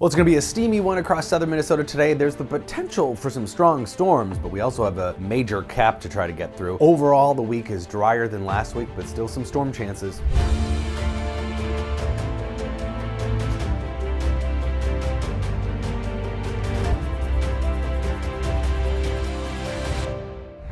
Well, it's going to be a steamy one across southern Minnesota today. There's the potential for some strong storms, but we also have a major cap to try to get through. Overall, the week is drier than last week, but still some storm chances.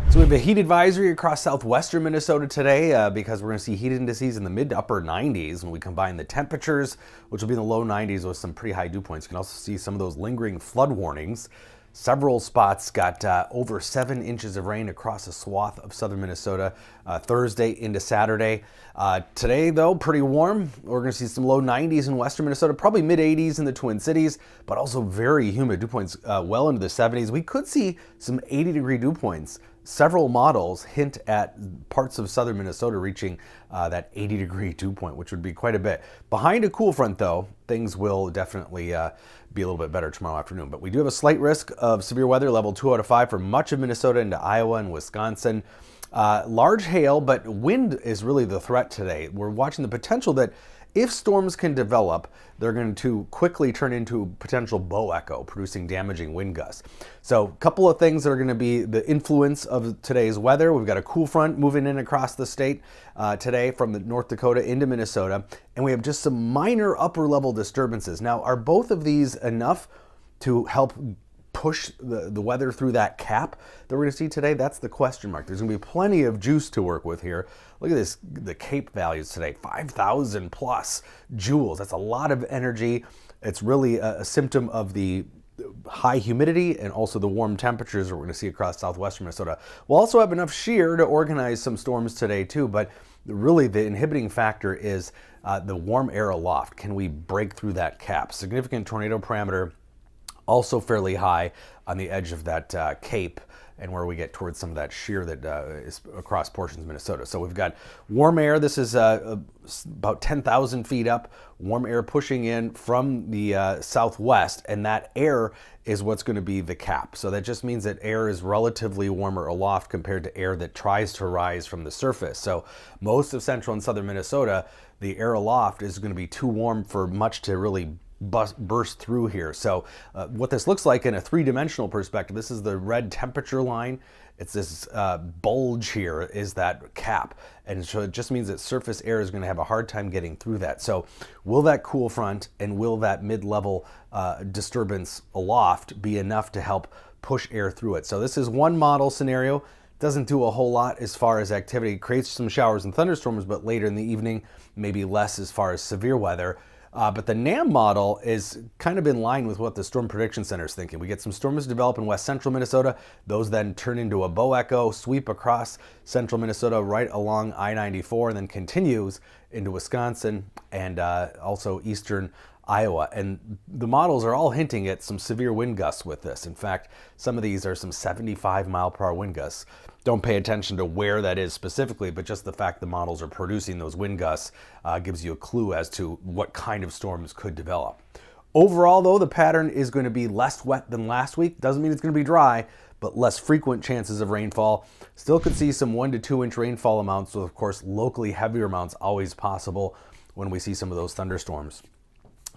So we have a heat advisory across southwestern Minnesota today because we're going to see heat indices in the mid to upper 90s when we combine the temperatures, which will be in the low 90s with some pretty high dew points. You can also see some of those lingering flood warnings. Several spots got over 7 inches of rain across a swath of southern Minnesota Thursday into Saturday. Today, though, pretty warm. We're going to see some low 90s in western Minnesota, probably mid 80s in the Twin Cities, but also very humid dew points well into the 70s. We could see some 80-degree dew points. Several models hint at parts of southern Minnesota reaching that 80-degree dew point, which would be quite a bit. Behind a cool front, though, things will definitely be a little bit better tomorrow afternoon. But we do have a slight risk of severe weather, level 2 out of 5 for much of Minnesota into Iowa and Wisconsin. Large hail, but wind is really the threat today. We're watching the potential that if storms can develop, they're going to quickly turn into potential bow echo, producing damaging wind gusts. So a couple of things that are going to be the influence of today's weather. We've got a cool front moving in across the state today from the North Dakota into Minnesota, and we have just some minor upper level disturbances. Now, are both of these enough to help push the weather through that cap that we're going to see today? That's the question mark. There's going to be plenty of juice to work with here. Look at this, the CAPE values today, 5,000 plus joules. That's a lot of energy. It's really a symptom of the high humidity and also the warm temperatures that we're going to see across southwestern Minnesota. We'll also have enough shear to organize some storms today too, but really the inhibiting factor is the warm air aloft. Can we break through that cap? Significant tornado parameter, also fairly high on the edge of that cape and where we get towards some of that shear that is across portions of Minnesota. So we've got warm air. This is about 10,000 feet up, warm air pushing in from the southwest, and that air is what's going to be the cap. So that just means that air is relatively warmer aloft compared to air that tries to rise from the surface. So most of central and southern Minnesota, the air aloft is going to be too warm for much to really burst through here. So what this looks like in a three-dimensional perspective, this is the red temperature line. It's this bulge here is that cap. And so it just means that surface air is going to have a hard time getting through that. So will that cool front and will that mid-level disturbance aloft be enough to help push air through it? So this is one model scenario. Doesn't do a whole lot as far as activity. It creates some showers and thunderstorms, but later in the evening, maybe less as far as severe weather. But the NAM model is kind of in line with what the Storm Prediction Center is thinking. We get some storms develop in west central Minnesota. Those then turn into a bow echo, sweep across central Minnesota right along I-94, and then continues into Wisconsin and also eastern Iowa. And the models are all hinting at some severe wind gusts with this. In fact, some of these are some 75-mile-per-hour wind gusts. Don't pay attention to where that is specifically, but just the fact the models are producing those wind gusts gives you a clue as to what kind of storms could develop. Overall, though, the pattern is going to be less wet than last week. Doesn't mean it's going to be dry, but less frequent chances of rainfall. Still could see some 1 to 2 inch rainfall amounts, with, of course, locally heavier amounts always possible when we see some of those thunderstorms.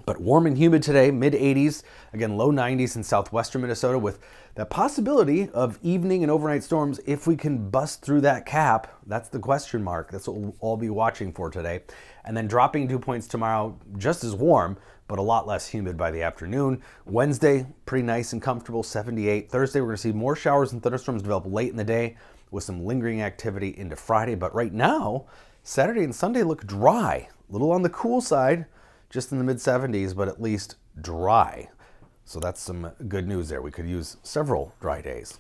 But warm and humid today, mid 80s, again low 90s in southwestern Minnesota, with the possibility of evening and overnight storms if we can bust through that cap. That's the question mark. That's what we'll all be watching for today. And then dropping dew points tomorrow, just as warm, but a lot less humid by the afternoon. Wednesday, pretty nice and comfortable, 78. Thursday, we're going to see more showers and thunderstorms develop late in the day with some lingering activity into Friday. But right now, Saturday and Sunday look dry, a little on the cool side, just in the mid-70s, but at least dry. So that's some good news there. We could use several dry days.